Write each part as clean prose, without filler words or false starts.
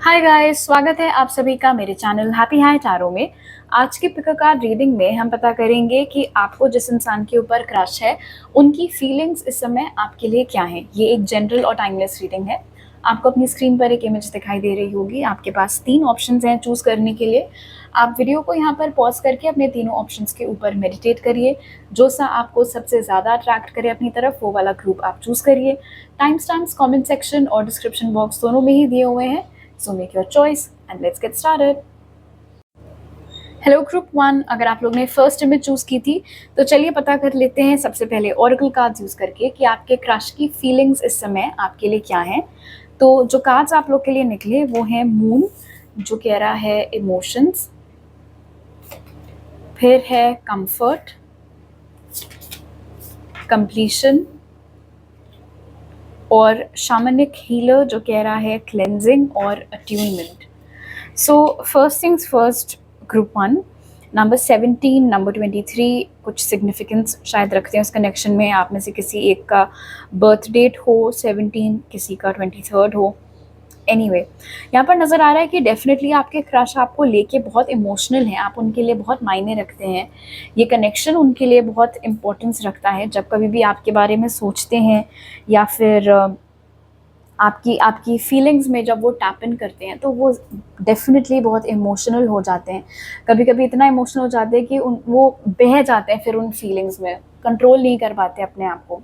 Hi guys, स्वागत है आप सभी का मेरे चैनल हैप्पी हाई टैरो में। आज की पिक कार्ड रीडिंग में हम पता करेंगे कि आपको जिस इंसान के ऊपर क्रश है उनकी फीलिंग्स इस समय आपके लिए क्या हैं। ये एक जनरल और टाइमलेस रीडिंग है। आपको अपनी स्क्रीन पर एक इमेज दिखाई दे रही होगी। आपके पास 3 ऑप्शंस हैं चूज़ करने के लिए। आप वीडियो को यहाँ पर पॉज करके अपने तीनों ऑप्शंस के ऊपर मेडिटेट करिए। जो सा आपको सबसे ज़्यादा अट्रैक्ट करे अपनी तरफ वो वाला ग्रुप आप चूज़ करिए। टाइम स्टैम्प्स कमेंट सेक्शन और डिस्क्रिप्शन बॉक्स दोनों में ही दिए हुए हैं। So make your choice and let's get started. Hello group 1, अगर आप लोग ने फर्स्ट इमेज चूज की थी तो चलिए पता कर लेते हैं सबसे पहले ओरेकल कार्ड्स यूज करके कि आपके क्रश की फीलिंग्स इस समय आपके लिए क्या हैं। तो जो कार्ड्स आप लोग के लिए निकले वो हैं मून, जो कह रहा है इमोशंस, फिर है कंफर्ट, कंप्लीशन और शामनिक हीलर, जो कह रहा है क्लेंजिंग और attunement. So first things first, group 1, number 17, number 23 कुछ सिग्निफिकेंस शायद रखते हैं उस कनेक्शन में। आप में से किसी एक का बर्थ डेट हो 17, किसी का 23 हो। एनीवे, यहाँ पर नज़र आ रहा है कि डेफिनेटली आपके क्रश आपको लेके बहुत इमोशनल हैं, आप उनके लिए बहुत मायने रखते हैं। ये कनेक्शन उनके लिए बहुत इम्पोर्टेंस रखता है। जब कभी भी आपके बारे में सोचते हैं या फिर आपकी आपकी फीलिंग्स में जब वो टैप इन करते हैं तो वो डेफिनेटली बहुत इमोशनल हो जाते हैं। कभी कभी इतना इमोशनल हो जाते हैं कि वो बह जाते हैं, फिर उन फीलिंग्स में कंट्रोल नहीं कर पाते अपने आप को।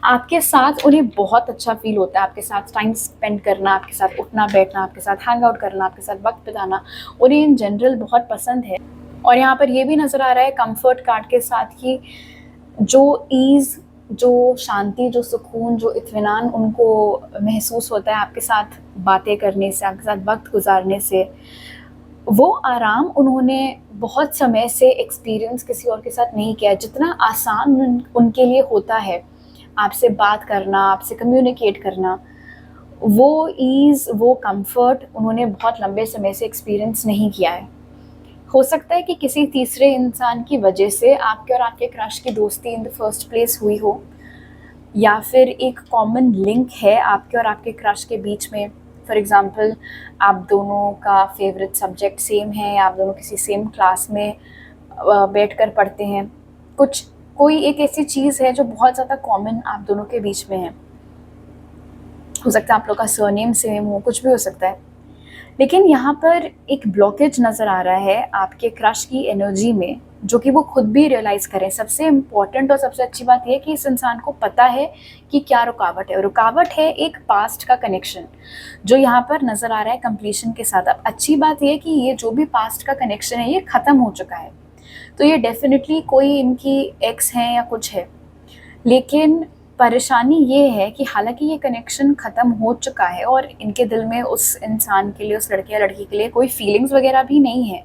आपके साथ उन्हें बहुत अच्छा फील होता है, आपके साथ टाइम स्पेंड करना, आपके साथ उठना बैठना, आपके साथ हैंग आउट करना, आपके साथ वक्त बिताना उन्हें इन जनरल बहुत पसंद है। और यहाँ पर ये भी नज़र आ रहा है कंफर्ट कार्ड के साथ कि जो ईज़, जो शांति, जो सुकून, जो इत्मीनान उनको महसूस होता है आपके साथ बातें करने से, आपके साथ वक्त गुजारने से, वो आराम उन्होंने बहुत समय से एक्सपीरियंस किसी और के साथ नहीं किया। जितना आसान उनके लिए होता है आपसे बात करना, आपसे कम्युनिकेट करना, वो ईज़, वो कंफर्ट उन्होंने बहुत लंबे समय से एक्सपीरियंस नहीं किया है। हो सकता है कि किसी तीसरे इंसान की वजह से आपके और आपके क्रश की दोस्ती इन द फर्स्ट प्लेस हुई हो, या फिर एक कॉमन लिंक है आपके और आपके क्रश के बीच में। फॉर एग्ज़ाम्पल, आप दोनों का फेवरेट सब्जेक्ट सेम है, या आप दोनों किसी सेम क्लास में बैठकर पढ़ते हैं। कोई एक ऐसी चीज़ है जो बहुत ज़्यादा कॉमन आप दोनों के बीच में है। हो सकता है आप लोग का सरनेम सेम हो, कुछ भी हो सकता है। लेकिन यहाँ पर एक ब्लॉकेज नज़र आ रहा है आपके क्रश की एनर्जी में, जो कि वो खुद भी रियलाइज़ करें। सबसे इम्पॉर्टेंट और सबसे अच्छी बात यह कि इस इंसान को पता है कि क्या रुकावट है। रुकावट है एक पास्ट का कनेक्शन, जो यहाँ पर नज़र आ रहा है कंप्लीशन के साथ। अब अच्छी बात यह कि ये जो भी पास्ट का कनेक्शन है ये ख़त्म हो चुका है। तो ये डेफिनेटली कोई इनकी एक्स है या कुछ है। लेकिन परेशानी ये है कि हालांकि ये कनेक्शन ख़त्म हो चुका है और इनके दिल में उस इंसान के लिए, उस लड़के या लड़की के लिए कोई फीलिंग्स वगैरह भी नहीं है,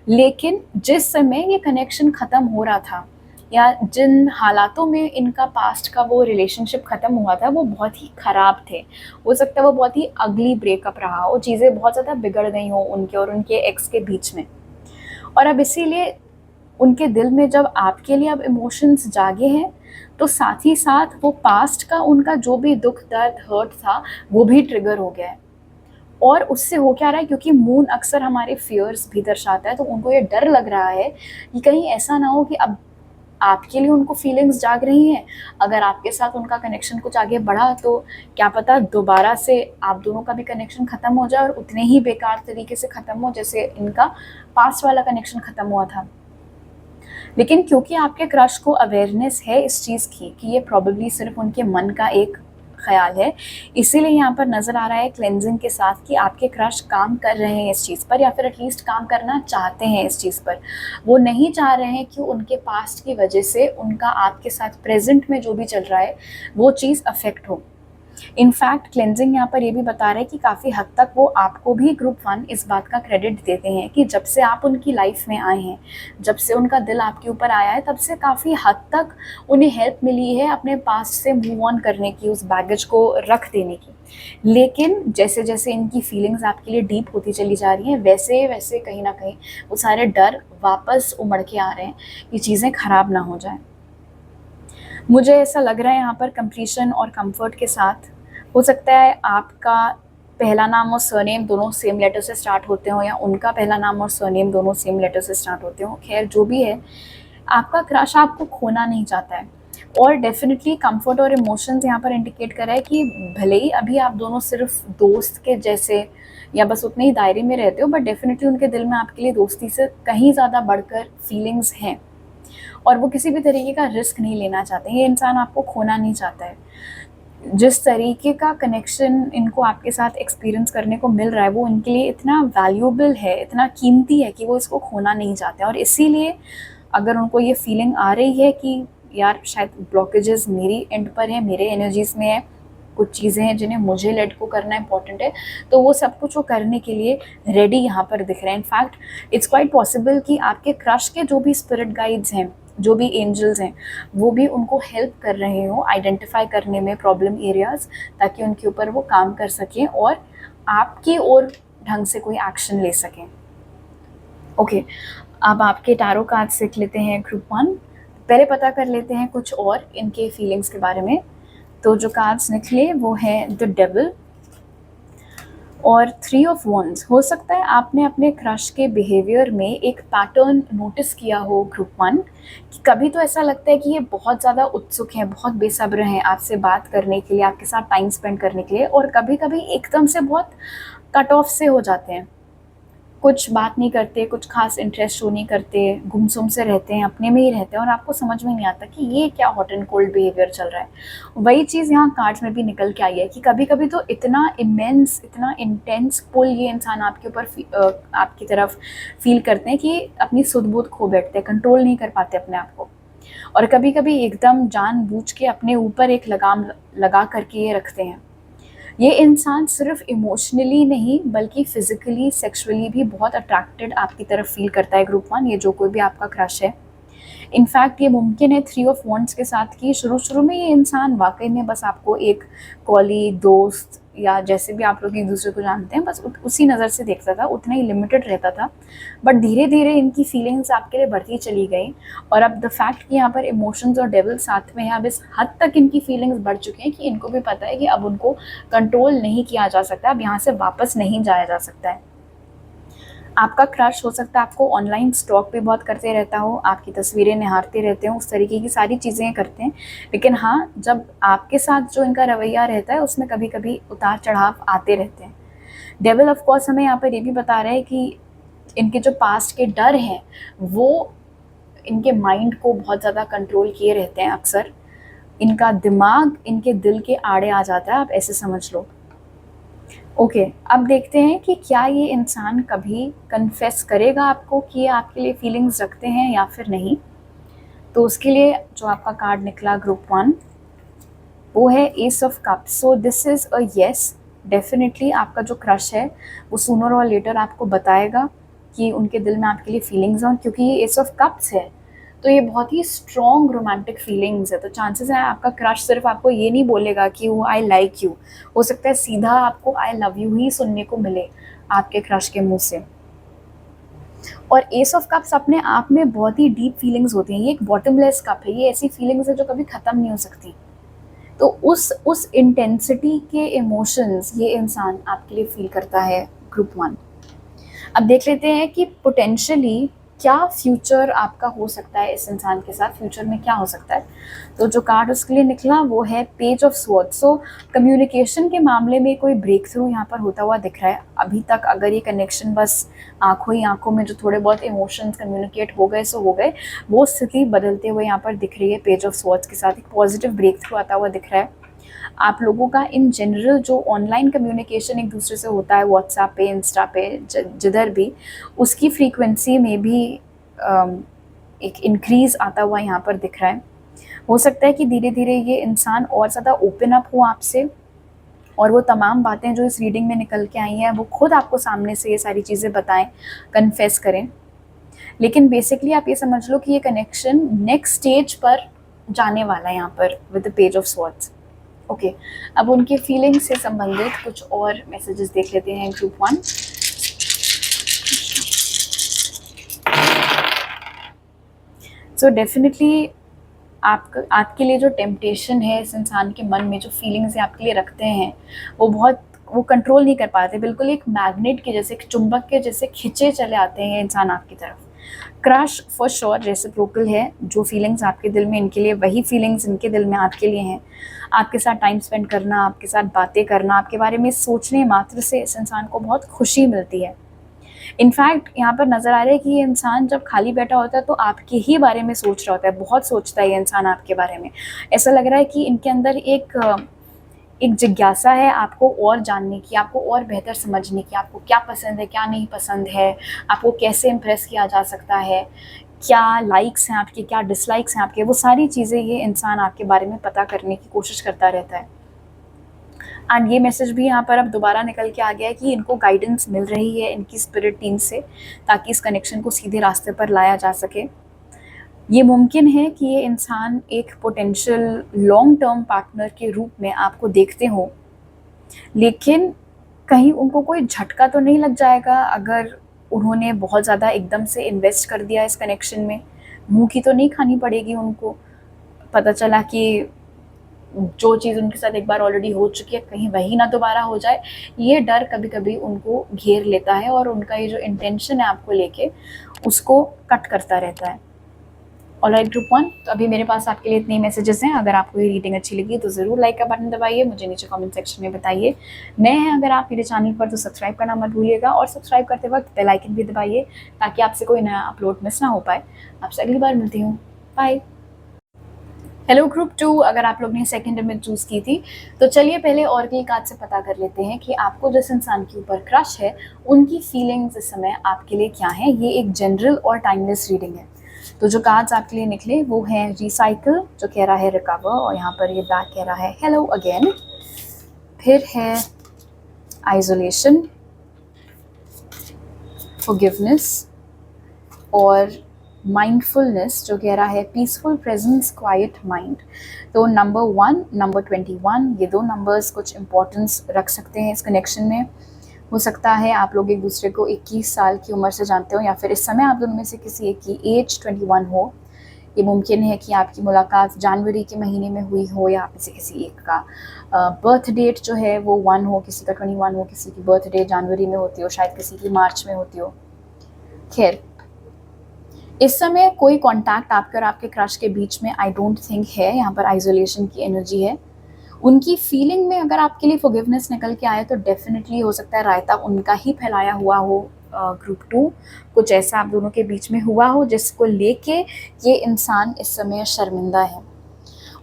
लेकिन जिस समय ये कनेक्शन ख़त्म हो रहा था या जिन हालातों में इनका पास्ट का वो रिलेशनशिप ख़त्म हुआ था वो बहुत ही ख़राब थे। हो सकता है वो बहुत ही अगली ब्रेकअप रहा हो, चीज़ें बहुत ज़्यादा बिगड़ गई हों उनके और उनके एक्स के बीच में। और अब इसीलिए उनके दिल में जब आपके लिए अब इमोशंस जागे हैं, तो साथ ही साथ वो पास्ट का उनका जो भी दुख, दर्द, हर्ट था वो भी ट्रिगर हो गया है। और उससे हो क्या रहा है, क्योंकि मून अक्सर हमारे फियर्स भी दर्शाता है, तो उनको ये डर लग रहा है कि कहीं ऐसा ना हो कि अब आपके लिए उनको फीलिंग्स जाग रही हैं, अगर आपके साथ उनका कनेक्शन कुछ आगे बढ़ा तो क्या पता दोबारा से आप दोनों का भी कनेक्शन ख़त्म हो जाए और उतने ही बेकार तरीके से ख़त्म हो जैसे इनका पास्ट वाला कनेक्शन ख़त्म हुआ था। लेकिन क्योंकि आपके क्रश को अवेयरनेस है इस चीज़ की कि ये प्रॉबेबली सिर्फ उनके मन का एक ख्याल है, इसीलिए यहाँ पर नज़र आ रहा है क्लेंजिंग के साथ कि आपके क्रश काम कर रहे हैं इस चीज़ पर, या फिर एटलीस्ट काम करना चाहते हैं इस चीज़ पर। वो नहीं चाह रहे हैं कि उनके पास्ट की वजह से उनका आपके साथ प्रेजेंट में जो भी चल रहा है वो चीज़ अफेक्ट हो। इनफैक्ट क्लेंजिंग यहाँ पर ये भी बता रहे हैं कि काफ़ी हद तक वो आपको भी ग्रुप 1 इस बात का क्रेडिट देते हैं कि जब से आप उनकी लाइफ में आए हैं, जब से उनका दिल आपके ऊपर आया है, तब से काफ़ी हद तक उन्हें हेल्प मिली है अपने पास्ट से मूव ऑन करने की, उस बैगेज को रख देने की। लेकिन जैसे जैसे इनकी फीलिंग्स आपके लिए डीप होती चली जा रही हैं, वैसे वैसे कहीं ना कहीं वो सारे डर वापस उमड़ के आ रहे हैं कि चीज़ें ख़राब ना हो जाएं। मुझे ऐसा लग रहा है यहाँ पर कंप्लीशन और कंफर्ट के साथ हो सकता है आपका पहला नाम और सरनेम दोनों सेम लेटर से स्टार्ट होते हो या उनका पहला नाम और सरनेम दोनों सेम लेटर से स्टार्ट होते हो, खैर जो भी है, आपका क्रश आपको खोना नहीं चाहता है। और डेफिनेटली कंफर्ट और इमोशंस यहाँ पर इंडिकेट कर रहा है कि भले ही अभी आप दोनों सिर्फ दोस्त के जैसे या बस उतने ही दायरे में रहते हो, बट डेफिनेटली उनके दिल में आपके लिए दोस्ती से कहीं ज़्यादा बढ़कर फीलिंग्स हैं और वो किसी भी तरीके का रिस्क नहीं लेना चाहते। ये इंसान आपको खोना नहीं चाहता है। जिस तरीके का कनेक्शन इनको आपके साथ एक्सपीरियंस करने को मिल रहा है वो इनके लिए इतना वैल्यूएबल है, इतना कीमती है कि वो इसको खोना नहीं चाहते। और इसीलिए अगर उनको ये फीलिंग आ रही है कि यार शायद ब्लॉकेजेस मेरी एंड पर है, मेरे एनर्जीज में है, कुछ चीज़ें हैं जिन्हें मुझे लेट को करना इंपॉर्टेंट है, तो वो सब कुछ वो करने के लिए रेडी यहाँ पर दिख रहे हैं। इनफैक्ट इट्स क्वाइट पॉसिबल कि आपके क्रश के जो भी स्पिरिट गाइड्स हैं, जो भी एंजल्स हैं, वो भी उनको हेल्प कर रहे हो आइडेंटिफाई करने में प्रॉब्लम एरियाज, ताकि उनके ऊपर वो काम कर सकें और आपकी ओर ढंग से कोई एक्शन ले सकें। ओके, अब आपके टैरो कार्ड्स देख लेते हैं ग्रुप 1। पहले पता कर लेते हैं कुछ और इनके फीलिंग्स के बारे में। तो जो कार्ड्स निकले वो है द डेविल और 3 ऑफ वॉन्ड्स। हो सकता है आपने अपने क्रश के बिहेवियर में एक पैटर्न नोटिस किया हो ग्रुप 1, कि कभी तो ऐसा लगता है कि ये बहुत ज़्यादा उत्सुक हैं, बहुत बेसब्र हैं आपसे बात करने के लिए, आपके साथ टाइम स्पेंड करने के लिए, और कभी कभी एकदम से बहुत कट ऑफ से हो जाते हैं, कुछ बात नहीं करते, कुछ खास इंटरेस्ट शो नहीं करते, गुमसुम से रहते हैं, अपने में ही रहते हैं और आपको समझ में नहीं आता कि ये क्या हॉट एंड कोल्ड बिहेवियर चल रहा है। वही चीज़ यहाँ कार्ड्स में भी निकल के आई है कि कभी कभी तो इतना इमेंस, इतना इंटेंस पुल ये इंसान आपके ऊपर आपकी तरफ फील करते हैं कि अपनी सुध बुध खो बैठते हैं, कंट्रोल नहीं कर पाते अपने आप को। और कभी कभी एकदम जानबूझ के अपने ऊपर एक लगाम लगा करके ये रखते हैं। ये इंसान सिर्फ इमोशनली नहीं बल्कि फिजिकली, सेक्सुअली भी बहुत अट्रैक्टेड आपकी तरफ फील करता है ग्रुप 1, ये जो कोई भी आपका क्रश है। इनफैक्ट ये मुमकिन है 3 ऑफ वॉन्ड्स के साथ कि शुरू में ये इंसान वाकई में बस आपको एक कॉलीग, दोस्त या जैसे भी आप लोग एक दूसरे को जानते हैं बस उसी नज़र से देखता था, उतना ही लिमिटेड रहता था। बट धीरे धीरे इनकी फीलिंग्स आपके लिए बढ़ती चली गई और अब द फैक्ट कि यहाँ पर इमोशंस और डेविल साथ में है, अब इस हद तक इनकी फीलिंग्स बढ़ चुकी हैं कि इनको भी पता है कि अब उनको कंट्रोल नहीं किया जा सकता, अब यहाँ से वापस नहीं जाया जा सकता है। आपका क्रश हो सकता है आपको ऑनलाइन स्टॉक भी बहुत करते रहता हो, आपकी तस्वीरें निहारते रहते हो, उस तरीके की सारी चीज़ें करते हैं। लेकिन हाँ, जब आपके साथ जो इनका रवैया रहता है उसमें कभी कभी उतार चढ़ाव आते रहते हैं। डेविल ऑफ कोर्स हमें यहाँ पर ये भी बता रहा है कि इनके जो पास्ट के डर हैं वो इनके माइंड को बहुत ज़्यादा कंट्रोल किए रहते हैं। अक्सर इनका दिमाग इनके दिल के आड़े आ जाता है, आप ऐसे समझ लो। ओके, अब देखते हैं कि क्या ये इंसान कभी कन्फेस करेगा आपको कि ये आपके लिए फीलिंग्स रखते हैं या फिर नहीं। तो उसके लिए जो आपका कार्ड निकला ग्रुप 1 वो है S of cups. So this is a yes, definitely आपका जो क्रश है वो सूनर और लेटर आपको बताएगा कि उनके दिल में आपके लिए फीलिंग्स हैं, क्योंकि ये एस ऑफ कप्स है तो ये बहुत ही स्ट्रॉन्ग रोमांटिक फीलिंग्स है। तो चांसेस हैं आपका क्रश सिर्फ आपको ये नहीं बोलेगा कि वो आई लाइक यू, हो सकता है सीधा आपको आई लव यू ही सुनने को मिले आपके क्रश के मुंह से। और एस ऑफ कप्स अपने आप में बहुत ही डीप फीलिंग्स होती हैं, ये एक बॉटमलेस कप है, ये ऐसी फीलिंग्स है जो कभी ख़त्म नहीं हो सकती। तो उस इंटेंसिटी के इमोशंस ये इंसान आपके लिए फील करता है ग्रुप 1। अब देख लेते हैं कि पोटेंशियली क्या फ्यूचर आपका हो सकता है इस इंसान के साथ, फ्यूचर में क्या हो सकता है। तो जो कार्ड उसके लिए निकला वो है page of swords. So communication के मामले में कोई ब्रेक थ्रू यहाँ पर होता हुआ दिख रहा है। अभी तक अगर ये कनेक्शन बस आंखों ही आंखों में जो थोड़े बहुत इमोशंस कम्युनिकेट हो गए सो हो गए, वो स्थिति बदलते हुए यहाँ पर दिख रही है। पेज ऑफ स्वॉर्ड्स के साथ एक पॉजिटिव ब्रेक थ्रू आता हुआ दिख रहा है। आप लोगों का इन जनरल जो ऑनलाइन कम्युनिकेशन एक दूसरे से होता है व्हाट्सएप पे, इंस्टा पे, जिधर भी, उसकी फ्रीक्वेंसी में भी एक इंक्रीज़ आता हुआ यहाँ पर दिख रहा है। हो सकता है कि धीरे धीरे ये इंसान और ज़्यादा ओपन अप हो आपसे और वो तमाम बातें जो इस रीडिंग में निकल के आई हैं वो खुद आपको सामने से ये सारी चीज़ें बताएं, कन्फेस करें। लेकिन बेसिकली आप ये समझ लो कि ये कनेक्शन नेक्स्ट स्टेज पर जाने वाला है यहाँ पर with the page of swords. Okay, अब उनके फीलिंग्स से संबंधित कुछ और मैसेजेस देख लेते हैं ग्रुप 1। सो डेफिनेटली आपके लिए जो टेम्पटेशन है इस इंसान के मन में, जो फीलिंग्स आपके लिए रखते हैं वो बहुत वो कंट्रोल नहीं कर पाते, बिल्कुल एक मैग्नेट के जैसे, एक चुंबक के जैसे खिंचे चले आते हैं ये इंसान आपकी तरफ। क्रश फॉर श्योर रेसिप्रोकल है, जो फीलिंग्स आपके दिल में इनके लिए वही फीलिंग्स इनके दिल में आपके लिए हैं। आपके साथ टाइम स्पेंड करना, आपके साथ बातें करना, आपके बारे में सोचने मात्र से इस इंसान को बहुत खुशी मिलती है। इनफैक्ट यहाँ पर नज़र आ रहा है कि ये इंसान जब खाली बैठा होता है तो आपके ही बारे में सोच रहा होता है, बहुत सोचता है ये इंसान आपके बारे में। ऐसा लग रहा है कि इनके अंदर एक जिज्ञासा है आपको और जानने की, आपको और बेहतर समझने की, आपको क्या पसंद है, क्या नहीं पसंद है, आपको कैसे इम्प्रेस किया जा सकता है, क्या लाइक्स हैं आपके, क्या डिसलाइक्स हैं आपके, वो सारी चीज़ें ये इंसान आपके बारे में पता करने की कोशिश करता रहता है। एंड ये मैसेज भी यहाँ पर अब दोबारा निकल के आ गया है कि इनको गाइडेंस मिल रही है इनकी स्पिरिट टीम से, ताकि इस कनेक्शन को सीधे रास्ते पर लाया जा सके। ये मुमकिन है कि ये इंसान एक पोटेंशियल लॉन्ग टर्म पार्टनर के रूप में आपको देखते हो, लेकिन कहीं उनको कोई झटका तो नहीं लग जाएगा अगर उन्होंने बहुत ज़्यादा एकदम से इन्वेस्ट कर दिया इस कनेक्शन में। मुँह की तो नहीं खानी पड़ेगी उनको, पता चला कि जो चीज़ उनके साथ एक बार ऑलरेडी हो चुकी है कहीं वही ना दोबारा हो जाए। ये डर कभी कभी उनको घेर लेता है और उनका ये जो इंटेंशन है आपको लेके उसको कट करता रहता है। ऑलराइट ग्रुप 1, तो अभी मेरे पास आपके लिए इतने मैसेजेस हैं। अगर आपको ये रीडिंग अच्छी लगी तो ज़रूर लाइक का बटन दबाइए, मुझे नीचे कमेंट सेक्शन में बताइए। नए हैं अगर आप मेरे चैनल पर तो सब्सक्राइब करना मत भूलिएगा, और सब्सक्राइब करते वक्त बेल आइकन भी दबाइए ताकि आपसे कोई नया अपलोड मिस ना हो पाए। आपसे अगली बार मिलती हूँ, बाय। हेलो ग्रुप 2, अगर आप लोग ने सेकंड इमेज चूज़ की थी तो चलिए पहले ऑरेकल कार्ड से पता कर लेते हैं कि आपको जिस इंसान के ऊपर क्रश है उनकी फीलिंग्स इस समय आपके लिए क्या है। ये एक जनरल और टाइमलेस रीडिंग है। तो जो कार्ड्स आपके लिए निकले वो हैं रिसाइकल, जो कह रहा है रिकवर, और यहाँ पर ये बैक कह रहा है हेलो अगेन। फिर है आइसोलेशन, फॉरगिवनेस, और माइंडफुलनेस, जो कह रहा है पीसफुल प्रेजेंस, क्वाइट माइंड। तो नंबर 1, नंबर 21, ये दो नंबर्स कुछ इम्पोर्टेंस रख सकते हैं इस कनेक्शन में। हो सकता है आप लोग एक दूसरे को 21 साल की उम्र से जानते हो, या फिर इस समय आप दोनों में से किसी एक की एज 21 हो। ये मुमकिन है कि आपकी मुलाकात जनवरी के महीने में हुई हो, या आप में से किसी एक का बर्थ डेट जो है वो 1 हो, किसी का 21 हो, किसी की बर्थ डेट जनवरी में होती हो, शायद किसी की मार्च में होती हो। खैर, इस समय कोई कांटेक्ट आपके और आपके क्रश के बीच में आई डोंट थिंक है। यहाँ पर आइसोलेशन की एनर्जी है। उनकी फीलिंग में अगर आपके लिए फॉरगिवनेस निकल के आए तो डेफिनेटली हो सकता है रायता उनका ही फैलाया हुआ हो। ग्रुप 2, कुछ ऐसा आप दोनों के बीच में हुआ हो जिसको लेके ये इंसान इस समय शर्मिंदा है।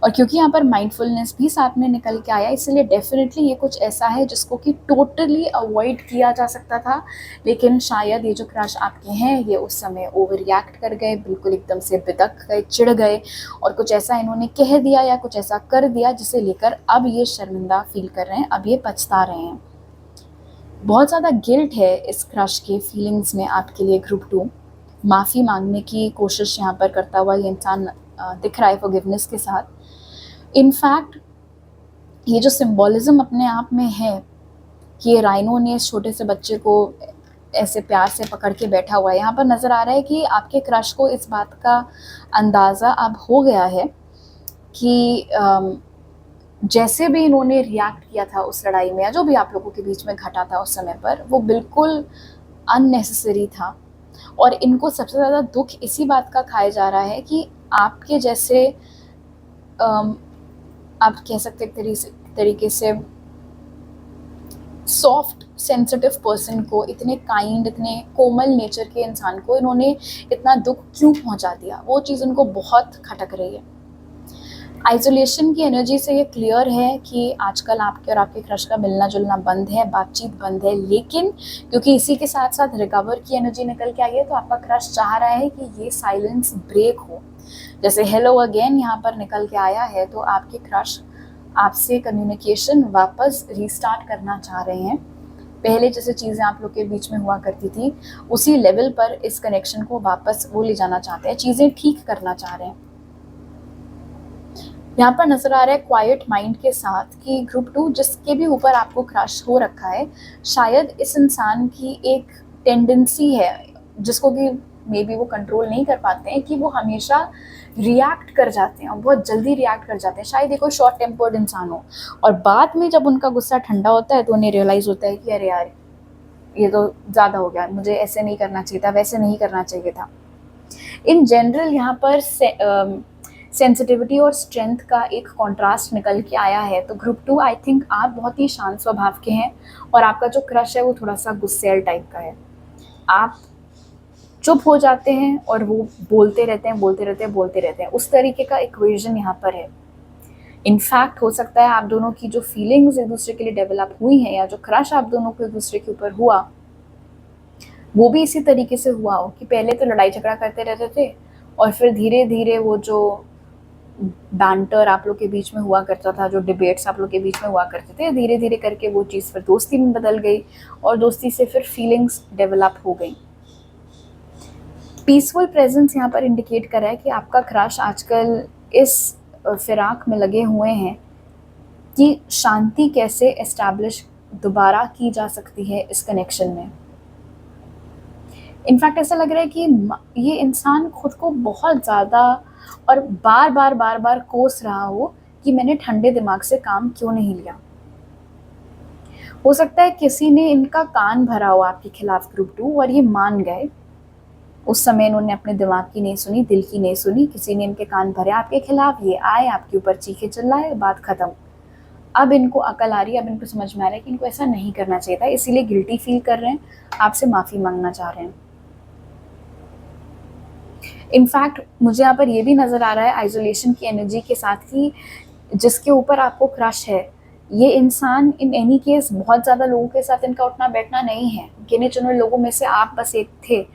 और क्योंकि यहाँ पर माइंडफुलनेस भी साथ में निकल के आया, इसलिए डेफिनेटली ये कुछ ऐसा है जिसको कि टोटली अवॉइड किया जा सकता था, लेकिन शायद ये जो क्रश आपके हैं ये उस समय ओवर रिएक्ट कर गए, बिल्कुल एकदम से बिदक गए, चिढ़ गए, और कुछ ऐसा इन्होंने कह दिया या कुछ ऐसा कर दिया जिसे लेकर अब ये शर्मिंदा फील कर रहे हैं, अब ये पछता रहे हैं। बहुत ज़्यादा गिल्ट है इस क्रश के फीलिंग्स में आपके लिए ग्रुप 2। माफ़ी मांगने की कोशिश यहाँ पर करता हुआ ये इंसान दिख रहा है फॉरगिवनेस के साथ। इनफैक्ट ये जो सिंबॉलिज्म अपने आप में है कि ये राइनो ने इस छोटे से बच्चे को ऐसे प्यार से पकड़ के बैठा हुआ है, यहाँ पर नज़र आ रहा है कि आपके क्रश को इस बात का अंदाज़ा अब हो गया है कि जैसे भी इन्होंने रिएक्ट किया था उस लड़ाई में, या जो भी आप लोगों के बीच में घटा था उस समय पर, वो बिल्कुल अननेसेसरी था। और इनको सबसे ज़्यादा दुख इसी बात का खाया जा रहा है कि आपके जैसे आप कह सकते तरीके से सॉफ्ट सेंसिटिव पर्सन को, इतने काइंड, इतने कोमल नेचर के इंसान को इन्होंने इतना दुख क्यों पहुंचा दिया, वो चीज़ उनको बहुत खटक रही है। आइसोलेशन की एनर्जी से ये क्लियर है कि आजकल आपके और आपके क्रश का मिलना जुलना बंद है, बातचीत बंद है, लेकिन क्योंकि इसी के साथ साथ रिकवर की एनर्जी निकल के आई है तो आपका क्रश चाह रहा है कि ये साइलेंस ब्रेक हो। जैसे हेलो अगेन यहाँ पर निकल के आया है, तो आपके क्रश आपसे कम्युनिकेशन वापस रीस्टार्ट करना चाह रहे हैं। पहले जैसे चीज़ें आप लोग के बीच में हुआ करती थी उसी लेवल पर इस कनेक्शन को वापस वो ले जाना चाहते हैं, चीज़ें ठीक करना चाह रहे हैं। यहाँ पर नजर आ रहा है क्वाइट माइंड के साथ कि ग्रुप 2 जिसके भी ऊपर आपको क्रश हो रखा है, शायद इस इंसान की एक टेंडेंसी है जिसको कि मे बी वो कंट्रोल नहीं कर पाते हैं कि वो हमेशा रिएक्ट कर जाते हैं और बहुत जल्दी रिएक्ट कर जाते हैं। शायद ये कोई शॉर्ट टेम्पर्ड इंसान हो और बाद में जब उनका गुस्सा ठंडा होता है तो उन्हें रियलाइज़ होता है कि अरे यार ये तो ज़्यादा हो गया, मुझे ऐसे नहीं करना चाहिए था, वैसे नहीं करना चाहिए था। इन जनरल यहाँ पर सेंसिटिविटी और स्ट्रेंथ का एक कॉन्ट्रास्ट निकल के आया है। तो ग्रुप 2 आई थिंक आप बहुत ही शांत स्वभाव के हैं और आपका जो क्रश है वो थोड़ा सा गुस्सैल टाइप का है। आप चुप हो जाते हैं और वो बोलते रहते हैं, बोलते रहते हैं, बोलते रहते हैं। उस तरीके का इक्वेशन यहाँ पर है। इनफैक्ट हो सकता है आप दोनों की जो फीलिंग्स एक दूसरे के लिए डेवलप हुई हैं या जो क्रश आप दोनों को एक दूसरे के ऊपर हुआ वो भी इसी तरीके से हुआ हो कि पहले तो लड़ाई झगड़ा करते रहते थे और फिर धीरे धीरे वो जो बैंटर आप लोग के बीच में हुआ करता था, जो डिबेट्स आप लोग के बीच में हुआ करते थे, धीरे धीरे करके वो चीज़ फिर दोस्ती में बदल गई और दोस्ती से फिर फीलिंग्स डेवलप हो गई। पीसफुल प्रेजेंस यहाँ पर इंडिकेट कर रहा है कि आपका क्रश आजकल इस फिराक में लगे हुए हैं कि शांति कैसे एस्टैब्लिश दोबारा की जा सकती है इस कनेक्शन में। इनफैक्ट ऐसा लग रहा है कि ये इंसान खुद को बहुत ज़्यादा और बार बार कोस रहा हो कि मैंने ठंडे दिमाग से काम क्यों नहीं लिया। हो सकता है किसी ने इनका कान भरा हो आपके खिलाफ ग्रुप 2 और ये मान गए। उस समय इन्होंने अपने दिमाग की नहीं सुनी, दिल की नहीं सुनी, किसी ने इनके कान भरे आपके खिलाफ, ये आए आपके ऊपर चीखे चिल्लाए, बात खत्म। अब इनको अकल आ रही है, अब इनको समझ में आ रहा है कि इनको ऐसा नहीं करना चाहिए था, इसीलिए गिल्टी फील कर रहे हैं, आपसे माफ़ी मांगना चाह रहे हैं। इनफैक्ट मुझे यहाँ पर ये भी नज़र आ रहा है आइसोलेशन की एनर्जी के साथ कि जिसके ऊपर आपको क्रश है ये इंसान इन एनी केस बहुत ज़्यादा लोगों के साथ इनका उठना बैठना नहीं है। गिने चुने लोगों में से आप बस एक थे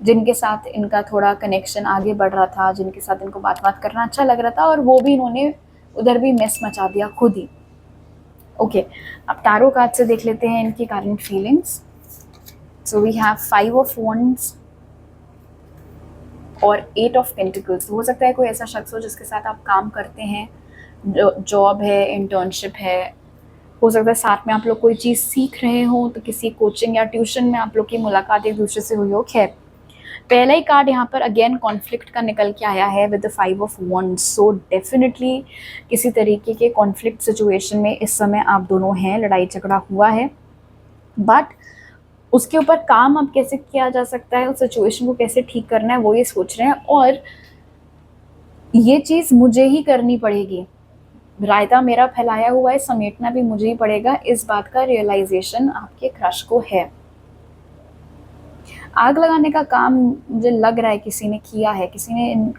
जिनके साथ इनका थोड़ा कनेक्शन आगे बढ़ रहा था, जिनके साथ इनको बात करना अच्छा लग रहा था और वो भी इन्होंने उधर भी मेस मचा दिया खुद ही। ओके, अब टैरो कार्ड से देख लेते हैं इनकी current feelings. So we have 5 of wands और 8 ऑफ पेंटिकल्स। हो सकता है कोई ऐसा शख्स हो जिसके साथ आप काम करते हैं, जॉब है, इंटर्नशिप है, हो सकता है साथ में आप लोग कोई चीज़ सीख रहे हो, तो किसी कोचिंग या ट्यूशन में आप लोग की मुलाकात एक दूसरे से हुई हो। खैर, पहला ही कार्ड यहाँ पर अगेन कॉन्फ्लिक्ट का निकल के आया है with the 5 of wands. So definitely किसी तरीके के कॉन्फ्लिक्ट सिचुएशन में इस समय आप दोनों हैं, लड़ाई झगड़ा हुआ है, बट उसके ऊपर काम अब कैसे किया जा सकता है, उस सिचुएशन को कैसे ठीक करना है वो ये सोच रहे हैं और ये चीज़ मुझे ही करनी पड़ेगी, रायता मेरा फैलाया हुआ है, समेटना भी मुझे ही पड़ेगा, इस बात का रियलाइजेशन आपके क्रश को है। आग लगाने का काम मुझे लग रहा है किसी ने किया है, किसी ने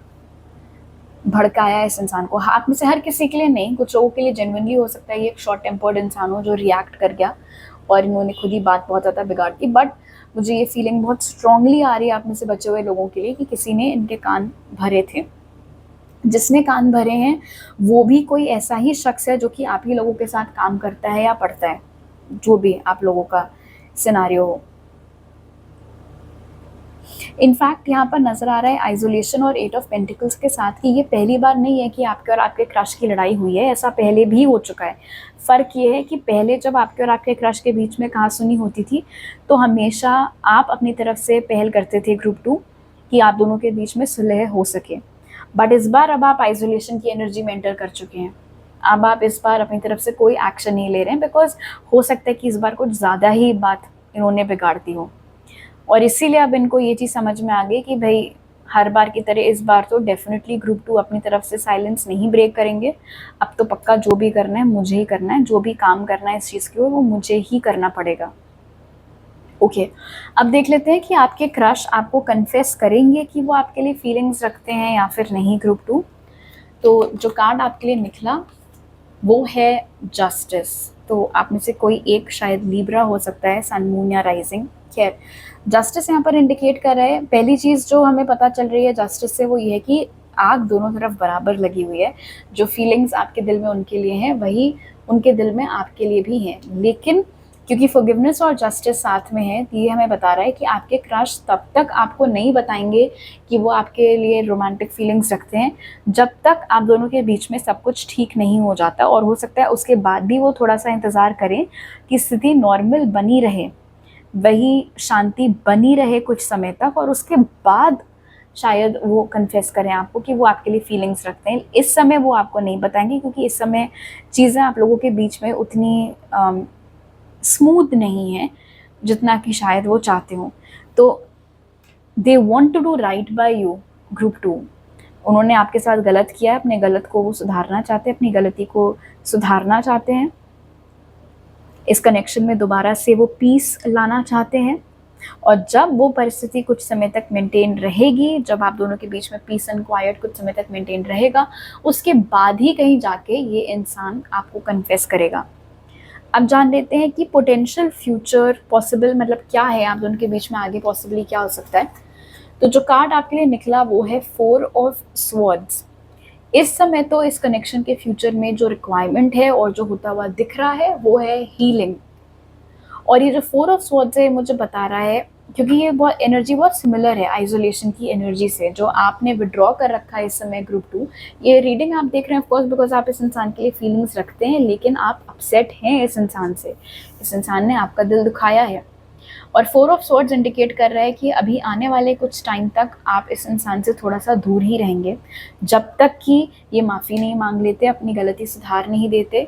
भड़काया इस इंसान को। हाथ में से हर किसी के लिए नहीं, कुछ लोगों के लिए जेन्युइनली हो सकता है ये एक शॉर्ट टेम्पर्ड इंसान हो जो रिएक्ट कर गया और इन्होंने खुद ही बात बहुत ज़्यादा बिगाड़ दी। बट मुझे ये फीलिंग बहुत स्ट्रांगली आ रही है आप में से बचे हुए लोगों के लिए कि किसी ने इनके कान भरे थे। जिसने कान भरे हैं वो भी कोई ऐसा ही शख्स है जो कि आप ही लोगों के साथ काम करता है या पढ़ता है, जो भी आप लोगों का सिनारियो हो। इनफैक्ट यहाँ पर नज़र आ रहा है आइसोलेशन और 8 ऑफ पेंटिकल्स के साथ कि ये पहली बार नहीं है कि आपके और आपके क्रश की लड़ाई हुई है, ऐसा पहले भी हो चुका है। फ़र्क ये है कि पहले जब आपके और आपके क्रश के बीच में कहासुनी होती थी तो हमेशा आप अपनी तरफ से पहल करते थे ग्रुप 2 कि आप दोनों के बीच में सुलह हो सके। बट इस बार अब आप आइसोलेशन की एनर्जी में एंटर कर चुके हैं। अब आप इस बार अपनी तरफ से कोई एक्शन नहीं ले रहे हैं बिकॉज हो सकता है कि इस बार कुछ ज़्यादा ही बात इन्होंने बिगाड़ दी हो और इसीलिए अब इनको ये चीज़ समझ में आ गई कि भाई हर बार की तरह इस बार तो डेफिनेटली ग्रुप 2 अपनी तरफ से साइलेंस नहीं ब्रेक करेंगे। अब तो पक्का जो भी करना है मुझे ही करना है, जो भी काम करना है इस चीज़ की ओर वो मुझे ही करना पड़ेगा। ओके, अब देख लेते हैं कि आपके क्रश आपको कन्फेस करेंगे कि वो आपके लिए फीलिंग्स रखते हैं या फिर नहीं ग्रुप 2। तो जो कार्ड आपके लिए निकला वो है जस्टिस। तो आप में से कोई एक शायद लिब्रा हो सकता है, सन, मून या राइजिंग। खैर, जस्टिस यहाँ पर इंडिकेट कर रहा है, पहली चीज़ जो हमें पता चल रही है जस्टिस से वो ये है कि आग दोनों तरफ बराबर लगी हुई है। जो फीलिंग्स आपके दिल में उनके लिए हैं वही उनके दिल में आपके लिए भी हैं, लेकिन क्योंकि फॉरगिवनेस और जस्टिस साथ में है, ये हमें बता रहा है कि आपके क्रश तब तक आपको नहीं बताएंगे कि वो आपके लिए रोमांटिक फीलिंग्स रखते हैं जब तक आप दोनों के बीच में सब कुछ ठीक नहीं हो जाता। और हो सकता है उसके बाद भी वो थोड़ा सा इंतज़ार करें कि स्थिति नॉर्मल बनी रहे, वही शांति बनी रहे कुछ समय तक, और उसके बाद शायद वो कन्फेस करें आपको कि वो आपके लिए फीलिंग्स रखते हैं। इस समय वो आपको नहीं बताएंगे क्योंकि इस समय चीज़ें आप लोगों के बीच में उतनी स्मूथ नहीं है जितना कि शायद वो चाहते हों। तो they want to do right by you group 2। उन्होंने आपके साथ गलत किया है, अपने गलत को वो सुधारना चाहते हैं, अपनी गलती को सुधारना चाहते हैं। इस कनेक्शन में दोबारा से वो पीस लाना चाहते हैं। और जब वो परिस्थिति कुछ समय तक मेंटेन रहेगी, जब आप दोनों के बीच में पीस एंड क्वाइट कुछ समय तक मेंटेन रहेगा, उसके बाद ही कहीं जाके ये इंसान आपको कन्फेस करेगा। अब जान लेते हैं कि पोटेंशियल फ्यूचर पॉसिबल मतलब क्या है, आप दोनों के बीच में आगे पॉसिबली क्या हो सकता है। तो जो कार्ड आपके लिए निकला वो है 4 ऑफ स्वॉर्ड्स। इस समय तो इस कनेक्शन के फ्यूचर में जो रिक्वायरमेंट है और जो होता हुआ दिख रहा है वो है हीलिंग। और ये जो 4 ऑफ स्वॉर्ड्स है मुझे बता रहा है, क्योंकि ये बहुत एनर्जी बहुत सिमिलर है आइसोलेशन की एनर्जी से जो आपने विड्रॉ कर रखा है इस समय ग्रुप 2। ये रीडिंग आप देख रहे हैं ऑफकोर्स बिकॉज आप इस इंसान के लिए फीलिंग्स रखते हैं, लेकिन आप अपसेट हैं इस इंसान से। इस इंसान ने आपका दिल दुखाया है। और 4 ऑफ स्वॉर्ड्स इंडिकेट कर रहा है कि अभी आने वाले कुछ टाइम तक आप इस इंसान से थोड़ा सा दूर ही रहेंगे, जब तक कि ये माफ़ी नहीं मांग लेते, अपनी गलती सुधार नहीं देते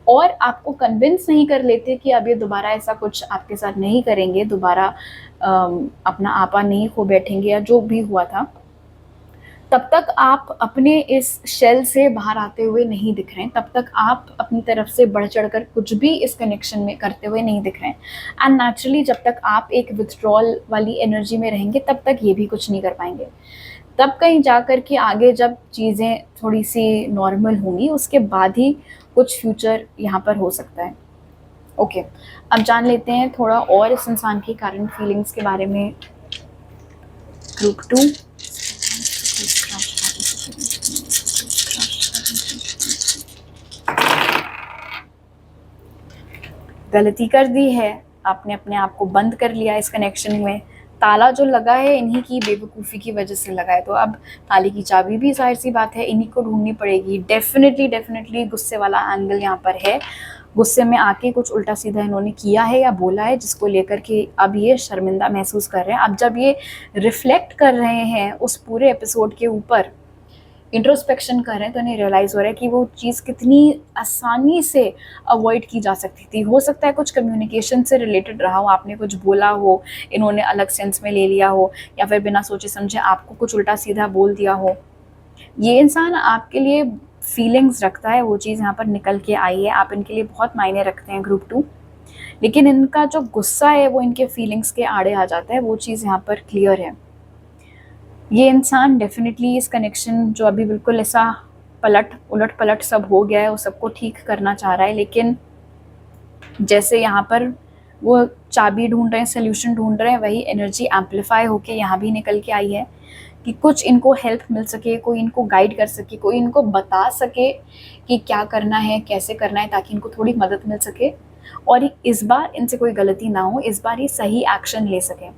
और आपको कन्विंस नहीं कर लेते कि अब ये दोबारा ऐसा कुछ आपके साथ नहीं करेंगे, दोबारा अपना आपा नहीं खो बैठेंगे या जो भी हुआ था। तब तक आप अपने इस शेल से बाहर आते हुए नहीं दिख रहे हैं, तब तक आप अपनी तरफ से बढ़ चढ़ कर कुछ भी इस कनेक्शन में करते हुए नहीं दिख रहे हैं। एंड नेचुरली जब तक आप एक विथड्रॉल वाली एनर्जी में रहेंगे तब तक ये भी कुछ नहीं कर पाएंगे। तब कहीं जा कर के आगे जब चीज़ें थोड़ी सी नॉर्मल होंगी उसके बाद ही कुछ फ्यूचर यहाँ पर हो सकता है। ओके, अब जान लेते हैं थोड़ा और इस इंसान की करंट फीलिंग्स के बारे में। ग्रुप 2, गलती कर दी है, आपने अपने आप को बंद कर लिया इस कनेक्शन में। ताला जो लगा है इन्हीं की बेवकूफ़ी की वजह से लगा है, तो अब ताले की चाबी भी ज़ाहिर सी बात है इन्हीं को ढूंढनी पड़ेगी। डेफिनेटली गुस्से वाला एंगल यहाँ पर है। गुस्से में आके कुछ उल्टा सीधा इन्होंने किया है या बोला है जिसको लेकर के अब ये शर्मिंदा महसूस कर रहे हैं। अब जब ये रिफ्लेक्ट कर रहे हैं उस पूरे एपिसोड के ऊपर, इंट्रोस्पेक्शन कर रहे हैं, तो इन्हें रियलाइज़ हो रहा है कि वो चीज़ कितनी आसानी से अवॉइड की जा सकती थी। हो सकता है कुछ कम्युनिकेशन से रिलेटेड रहा हो, आपने कुछ बोला हो, इन्होंने अलग सेंस में ले लिया हो, या फिर बिना सोचे समझे आपको कुछ उल्टा सीधा बोल दिया हो। ये इंसान आपके लिए फीलिंग्स रखता है, वो चीज़ यहाँ पर निकल के आई है। आप इनके लिए बहुत मायने रखते हैं ग्रुप 2, लेकिन इनका जो गुस्सा है वो इनके फीलिंग्स के आड़े आ जाता है, वो चीज़ यहाँ पर क्लियर है। ये इंसान डेफिनेटली इस कनेक्शन जो अभी बिल्कुल ऐसा उलट पलट सब हो गया है वो सबको ठीक करना चाह रहा है, लेकिन जैसे यहाँ पर वो चाबी ढूंढ रहे हैं, सोल्यूशन ढूंढ रहे हैं, वही एनर्जी एम्पलीफाई होके यहाँ भी निकल के आई है कि कुछ इनको हेल्प मिल सके, कोई इनको गाइड कर सके, कोई इनको बता सके कि क्या करना है, कैसे करना है, ताकि इनको थोड़ी मदद मिल सके और इस बार इनसे कोई गलती ना हो, इस बार ये सही एक्शन ले सकें।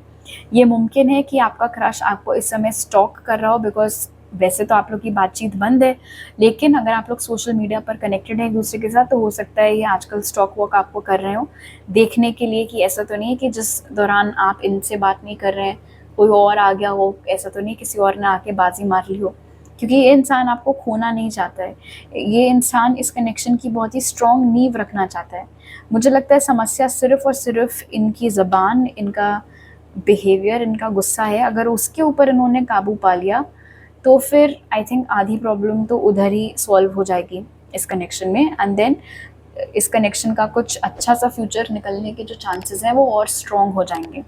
ये मुमकिन है कि आपका क्रश आपको इस समय स्टॉक कर रहा हो, बिकॉज वैसे तो आप लोग की बातचीत बंद है, लेकिन अगर आप लोग सोशल मीडिया पर कनेक्टेड हैं एक दूसरे के साथ तो हो सकता है ये आजकल स्टॉक वॉक आपको कर रहे हो, देखने के लिए कि ऐसा तो नहीं है कि जिस दौरान आप इनसे बात नहीं कर रहे हैं कोई और आ गया हो, ऐसा तो नहीं किसी और ने आके बाजी मार ली हो, क्योंकि ये इंसान आपको खोना नहीं चाहता है। ये इंसान इस कनेक्शन की बहुत ही स्ट्रॉन्ग नींव रखना चाहता है। मुझे लगता है समस्या सिर्फ़ और सिर्फ इनकी ज़बान, इनका बिहेवियर, इनका गुस्सा है। अगर उसके ऊपर इन्होंने काबू पा लिया तो फिर आई थिंक आधी प्रॉब्लम तो उधर ही सॉल्व हो जाएगी इस कनेक्शन में, एंड देन इस कनेक्शन का कुछ अच्छा सा फ्यूचर निकलने के जो चांसेस हैं वो और स्ट्रॉन्ग हो जाएंगे।